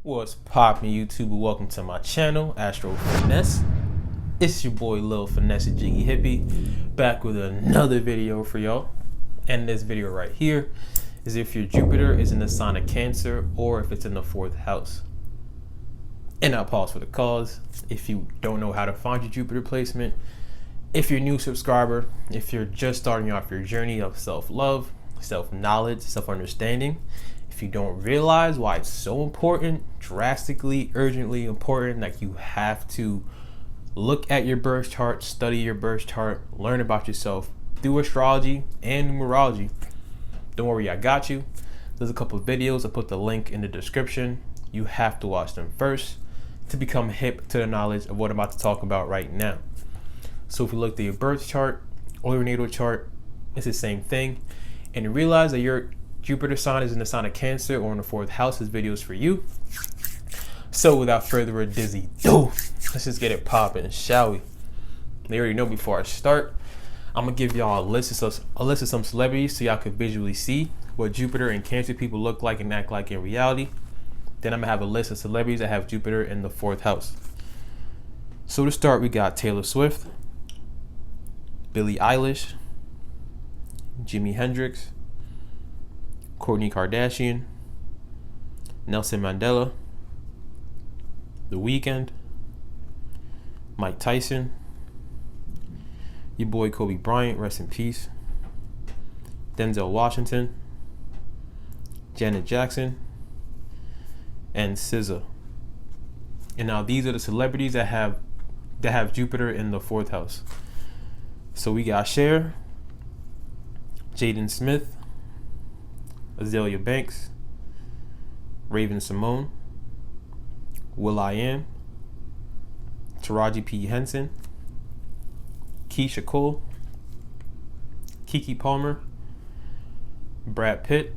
What's poppin', YouTube? Welcome to my channel, Astro Finesse. It's your boy Lil Finesse Jiggy Hippie, back with another video for y'all. And this video right here is if your Jupiter is in the sign of Cancer or if it's in the 4th house. And I'll pause for the cause. If you don't know how to find your Jupiter placement, if you're a new subscriber, if you're just starting off your journey of self-love, self-knowledge, self-understanding, if you don't realize why it's so important, drastically, urgently important, that you have to look at your birth chart, study your birth chart, learn about yourself through astrology and numerology, don't worry, I got you. There's a couple of videos. I put the link in the description. You have to watch them first to become hip to the knowledge of what I'm about to talk about right now. So if you look at your birth chart or your natal chart, it's the same thing. And you realize that your Jupiter sign is in the sign of Cancer or in the 4th house, this video is for you. So without further ado, let's just get it popping, shall we? They already know before I start, I'm gonna give y'all a list of some celebrities so y'all could visually see what Jupiter and Cancer people look like and act like in reality. Then I'm gonna have a list of celebrities that have Jupiter in the 4th house. So to start, we got Taylor Swift, Billie Eilish, Jimi Hendrix, Kourtney Kardashian, Nelson Mandela, The Weeknd, Mike Tyson, your boy Kobe Bryant, rest in peace, Denzel Washington, Janet Jackson, and SZA. And now these are the celebrities that have Jupiter in the 4th house. So we got Cher, Jaden Smith, Azalea Banks, Raven Simone, will.i.am, Taraji P. Henson, Keisha Cole, Keke Palmer, Brad Pitt,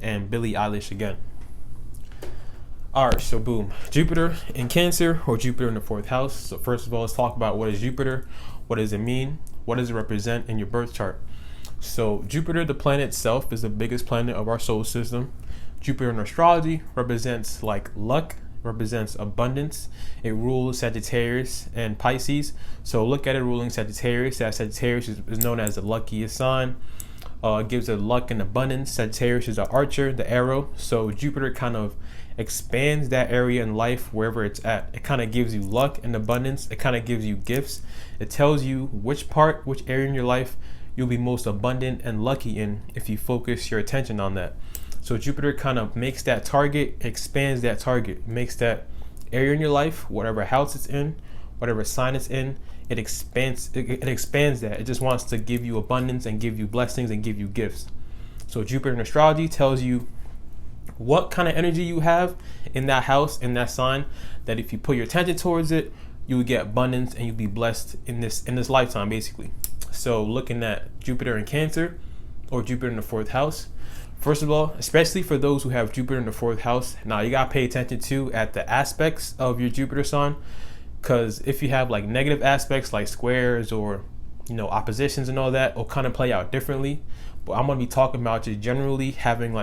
and Billie Eilish again. Alright, so boom. Jupiter in Cancer or Jupiter in the 4th house. So first of all, let's talk about what is Jupiter, what does it mean, what does it represent in your birth chart. So Jupiter, the planet itself, is the biggest planet of our solar system. Jupiter in astrology represents like luck, represents abundance. It rules Sagittarius and Pisces. So look at it ruling Sagittarius. That Sagittarius is known as the luckiest sign. It gives it luck and abundance. Sagittarius is the archer, the arrow. So Jupiter kind of expands that area in life wherever it's at. It kind of gives you luck and abundance. It kind of gives you gifts. It tells you which area in your life you'll be most abundant and lucky in if you focus your attention on that. So Jupiter kind of makes that target, expands that target, makes that area in your life, whatever house it's in, whatever sign it's in, it expands that. It just wants to give you abundance and give you blessings and give you gifts. So Jupiter in astrology tells you what kind of energy you have in that house, in that sign, that if you put your attention towards it, you will get abundance and you'll be blessed in this lifetime, basically. So looking at Jupiter in Cancer or Jupiter in the 4th house, first of all, especially for those who have Jupiter in the 4th house, now you gotta pay attention to at the aspects of your Jupiter sign, because if you have like negative aspects like squares or oppositions and all that, will kind of play out differently. But I'm gonna be talking about just generally having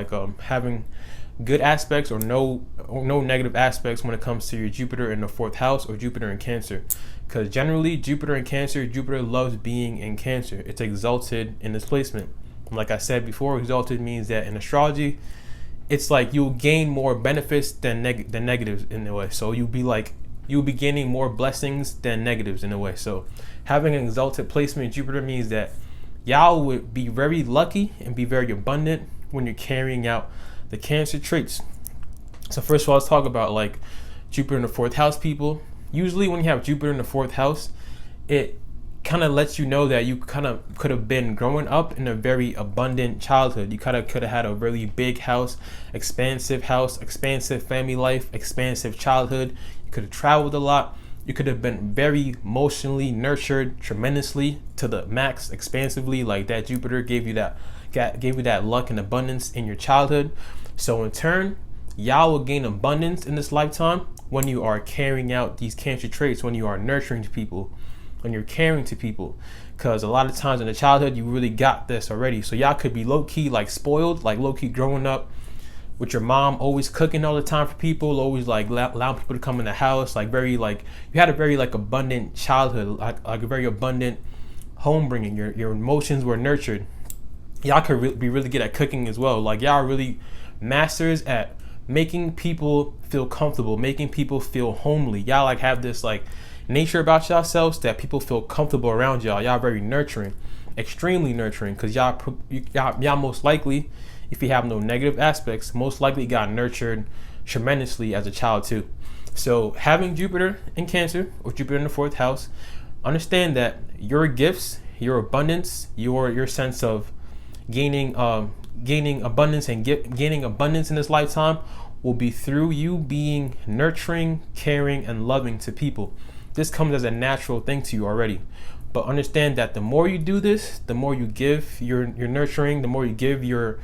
good aspects or no negative aspects when it comes to your Jupiter in the 4th house or Jupiter in Cancer. Because generally Jupiter in Cancer, Jupiter loves being in Cancer. It's exalted in this placement. Like I said before, exalted means that in astrology, it's like you'll gain more benefits than negatives in a way. So you'll be gaining more blessings than negatives in a way. So having an exalted placement in Jupiter means that y'all would be very lucky and be very abundant when you're carrying out the Cancer traits. So first of all, let's talk about like Jupiter in the 4th house people. Usually when you have Jupiter in the 4th house, it kind of lets you know that you kind of could have been growing up in a very abundant childhood. You kind of could have had a really big house, expansive family life, expansive childhood. You could have traveled a lot. You could have been very emotionally nurtured tremendously to the max, expansively. Like that Jupiter gave you that luck and abundance in your childhood. So in turn, y'all will gain abundance in this lifetime when you are carrying out these Cancer traits, when you are nurturing to people, when you're caring to people. Because a lot of times in the childhood, you really got this already. So y'all could be low-key like spoiled, like low-key growing up with your mom always cooking all the time for people, always like allowing people to come in the house, like very like you had a very like abundant childhood, like a very abundant home bringing. Your emotions were nurtured. Y'all could be really good at cooking as well. Like y'all are really masters at making people feel comfortable, making people feel homely. Y'all like have this like nature about yourselves that people feel comfortable around y'all. Y'all very nurturing, extremely nurturing, because y'all most likely, if you have no negative aspects, most likely got nurtured tremendously as a child too. So having Jupiter in Cancer or Jupiter in the 4th house, understand that your gifts, your abundance, your sense of gaining abundance and gaining abundance in this lifetime will be through you being nurturing, caring, and loving to people. This comes as a natural thing to you already. But understand that the more you do this, the more you give your nurturing, the more you give your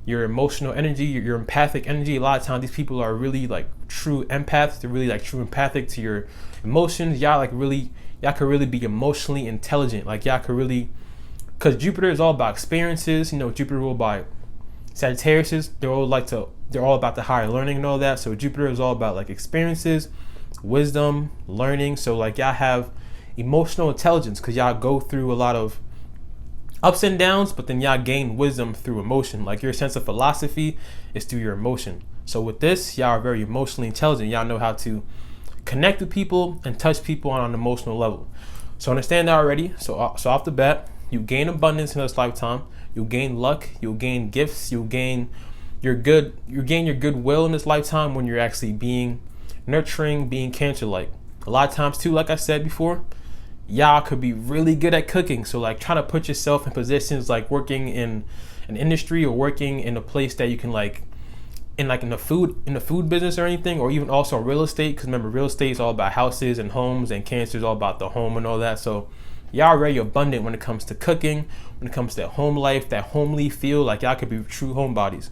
emotional energy, your empathic energy. A lot of times these people are really like true empaths. They're really like true empathic to your emotions. Y'all could really be emotionally intelligent. Like y'all could really, because Jupiter is all about experiences. You know, Jupiter ruled by Sagittarius, they're all about the higher learning and all that. So Jupiter is all about like experiences, wisdom, learning. So like y'all have emotional intelligence because y'all go through a lot of ups and downs, but then y'all gain wisdom through emotion. Like your sense of philosophy is through your emotion. So with this, y'all are very emotionally intelligent. Y'all know how to connect with people and touch people on an emotional level. So understand that already. So off the bat, you gain abundance in this lifetime. You'll gain luck. You'll gain gifts. You'll gain your goodwill in this lifetime when you're actually being nurturing, being Cancer-like. A lot of times too, like I said before, y'all could be really good at cooking. So like trying to put yourself in positions like working in an industry or working in a place that you can like in the food business or anything, or even also real estate. Because remember, real estate is all about houses and homes, and Cancer is all about the home and all that. So y'all are very abundant when it comes to cooking, when it comes to home life, that homely feel. Like y'all could be true homebodies.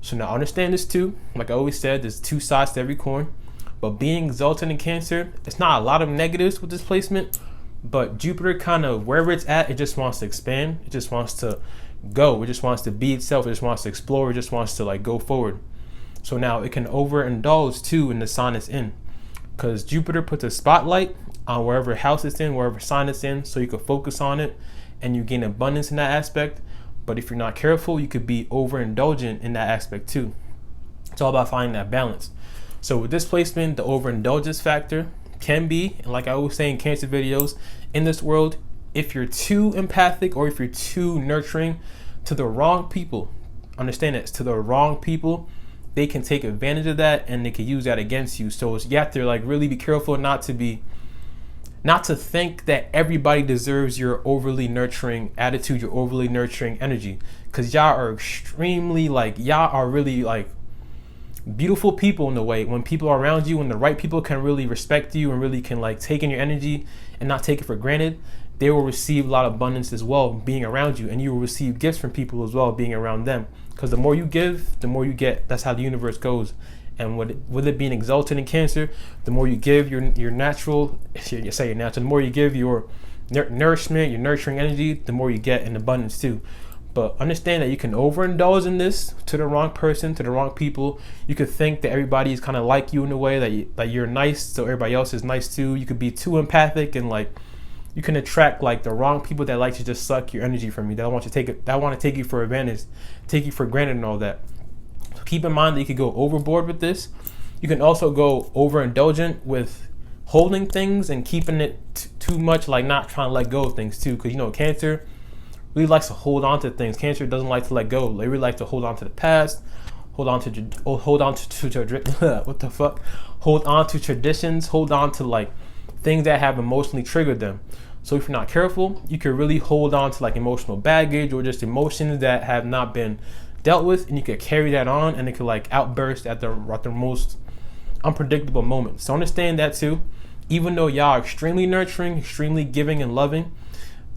So now understand this too. Like I always said, there's two sides to every coin. But being exalted in Cancer, it's not a lot of negatives with this placement. But Jupiter kind of wherever it's at, it just wants to expand. It just wants to go. It just wants to be itself. It just wants to explore. It just wants to like go forward. So now it can overindulge too in the sign it's in, because Jupiter puts a spotlight on wherever house it's in, wherever sign it's in, so you can focus on it and you gain abundance in that aspect. But if you're not careful, you could be overindulgent in that aspect too. It's all about finding that balance. So with this placement, the overindulgence factor can be, and like I always say in Cancer videos, in this world, if you're too empathic or if you're too nurturing to the wrong people, understand that to the wrong people, they can take advantage of that and they can use that against you. So you have to like really be careful not to think that everybody deserves your overly nurturing attitude, your overly nurturing energy, because y'all are extremely like, y'all are really like beautiful people in the way. When people are around you, when the right people can really respect you and really can like take in your energy and not take it for granted, they will receive a lot of abundance as well being around you, and you will receive gifts from people as well being around them. Because the more you give, the more you get. That's how the universe goes. And with it being exalted in Cancer, the more you give your natural, the more you give your nourishment, your nurturing energy, the more you get in abundance too. But understand that you can overindulge in this to the wrong person, to the wrong people. You could think that everybody is kind of like you in a way that you're nice, so everybody else is nice too. You could be too empathic and like you can attract like the wrong people that like to just suck your energy from you. That want to take you for advantage, take you for granted and all that. So keep in mind that you could go overboard with this. You can also go overindulgent with holding things and keeping it too much, like not trying to let go of things too. Because you know Cancer really likes to hold on to things. Cancer doesn't like to let go. They really like to hold on to the past, hold on to what the fuck? Hold on to traditions, hold on to like things that have emotionally triggered them. So if you're not careful, you can really hold on to like emotional baggage or just emotions that have not been dealt with, and you could carry that on, and it could like outburst at the most unpredictable moments. So understand that too. Even though y'all are extremely nurturing, extremely giving and loving,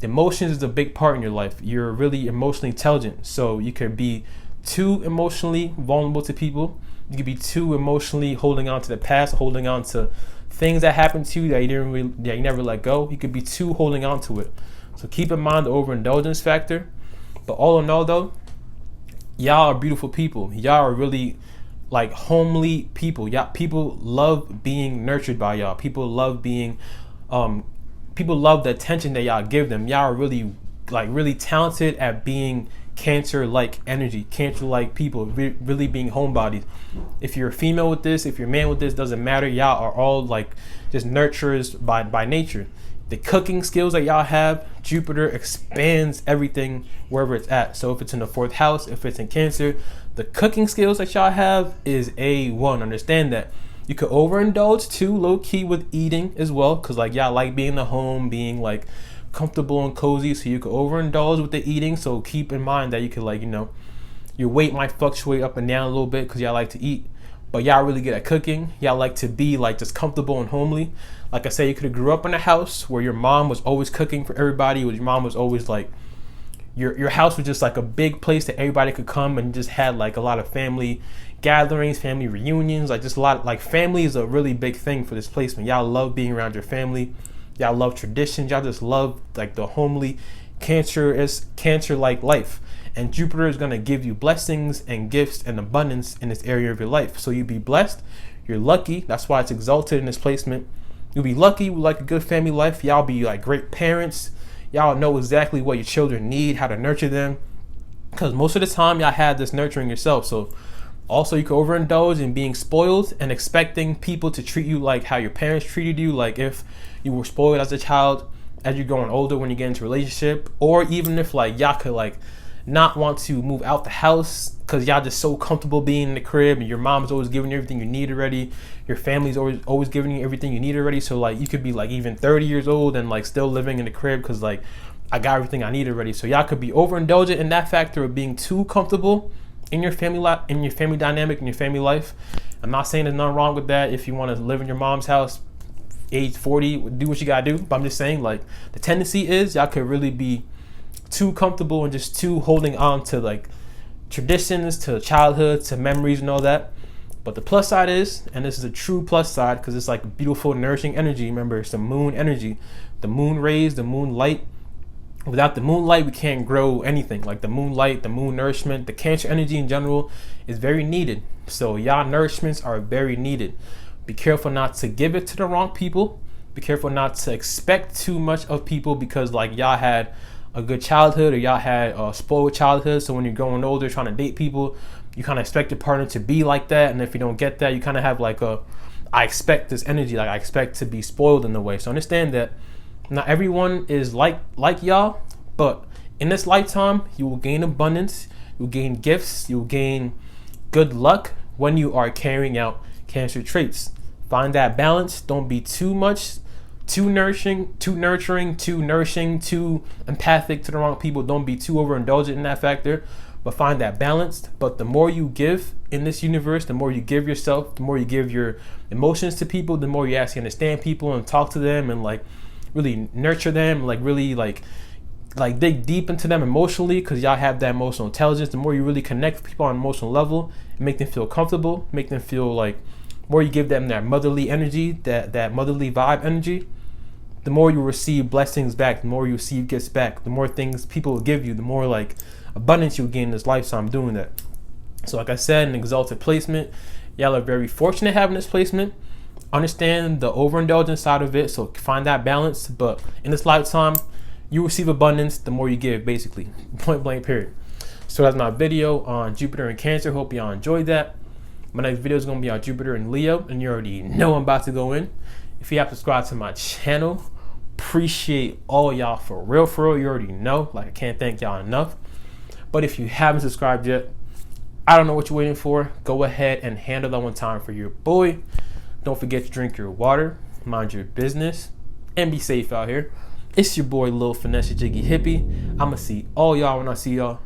emotions is a big part in your life. You're really emotionally intelligent, so you could be too emotionally vulnerable to people. You could be too emotionally holding on to the past, holding on to things that happened to you that you never let go. You could be too holding on to it. So keep in mind the overindulgence factor. But all in all though, y'all are beautiful people. Y'all are really like homely people. Y'all, people love being nurtured by y'all. People love being, people love the attention that y'all give them. Y'all are really, like, really talented at being Cancer-like energy, Cancer-like people, really being homebodies. If you're a female with this, if you're a man with this, doesn't matter. Y'all are all like just nurturers by nature. The cooking skills that y'all have, Jupiter expands everything wherever it's at. So if it's in the 4th house, if it's in Cancer, the cooking skills that y'all have is A1. Understand that. You could overindulge too, low key, with eating as well, because like y'all like being in the home, being like comfortable and cozy, so you could overindulge with the eating. So keep in mind that you could, like, you know, your weight might fluctuate up and down a little bit because y'all like to eat, but y'all really good at cooking. Y'all like to be like just comfortable and homely. Like I said, you could have grew up in a house where your mom was always cooking for everybody, where your mom was always like, your house was just like a big place that everybody could come, and just had like a lot of family gatherings, family reunions, like just a lot, like family is a really big thing for this placement. Y'all love being around your family. Y'all love traditions. Y'all just love like the homely Cancer-like life. And Jupiter is going to give you blessings and gifts and abundance in this area of your life. So you'll be blessed. You're lucky. That's why it's exalted in this placement. You'll be lucky with like a good family life. Y'all be like great parents. Y'all know exactly what your children need, how to nurture them. Because most of the time y'all have this nurturing yourself. So also, you can overindulge in being spoiled and expecting people to treat you like how your parents treated you. Like if you were spoiled as a child, as you're growing older, when you get into a relationship, or even if like y'all could like not want to move out the house because y'all just so comfortable being in the crib, and your mom's always giving you everything you need already. Your family's always giving you everything you need already. So like you could be like even 30 years old and like still living in the crib because like I got everything I need already. So y'all could be overindulgent in that factor of being too comfortable in your family life, in your family dynamic, in your family life. I'm not saying there's nothing wrong with that. If you want to live in your mom's house, age 40, do what you gotta do. But I'm just saying, like, the tendency is y'all could really be too comfortable and just too holding on to like traditions, to childhood, to memories and all that. But the plus side is, and this is a true plus side because it's like beautiful, nourishing energy. Remember, it's the moon energy, the moon rays, the moon light. Without the moonlight, we can't grow anything. Like the moonlight, the moon nourishment, the Cancer energy in general is very needed. So y'all nourishments are very needed. Be careful not to give it to the wrong people. Be careful not to expect too much of people because like y'all had a good childhood or y'all had a spoiled childhood. So when you're growing older, trying to date people, you kind of expect your partner to be like that. And if you don't get that, you kind of have like I expect this energy, like I expect to be spoiled in a way. So understand that not everyone is like y'all, but in this lifetime, you will gain abundance, you'll gain gifts, you'll gain good luck when you are carrying out Cancer traits. Find that balance. Don't be too much, too nurturing, too empathic to the wrong people. Don't be too overindulgent in that factor, but find that balance. But the more you give in this universe, the more you give yourself, the more you give your emotions to people, the more you actually understand people and talk to them and like really nurture them, like really like dig deep into them emotionally, because y'all have that emotional intelligence. The more you really connect with people on an emotional level and make them feel comfortable, make them feel like, more you give them that motherly energy, that motherly vibe energy, the more you receive blessings back, the more you receive gifts back, the more things people will give you, the more like abundance you'll gain in this lifetime doing that. So like I said, an exalted placement, y'all are very fortunate having this placement. Understand the overindulgence side of it, so find that balance. But in this lifetime, you receive abundance the more you give, basically. Point blank, period. So that's my video on Jupiter and Cancer. Hope y'all enjoyed that. My next video is going to be on Jupiter and Leo, and you already know I'm about to go in. If you have subscribed to my channel, appreciate all y'all for real. You already know. Like, I can't thank y'all enough. But if you haven't subscribed yet, I don't know what you're waiting for. Go ahead and handle that one time for your boy. Don't forget to drink your water, mind your business, and be safe out here. It's your boy, Lil Finesse, Jiggy Hippie. I'ma see all y'all when I see y'all.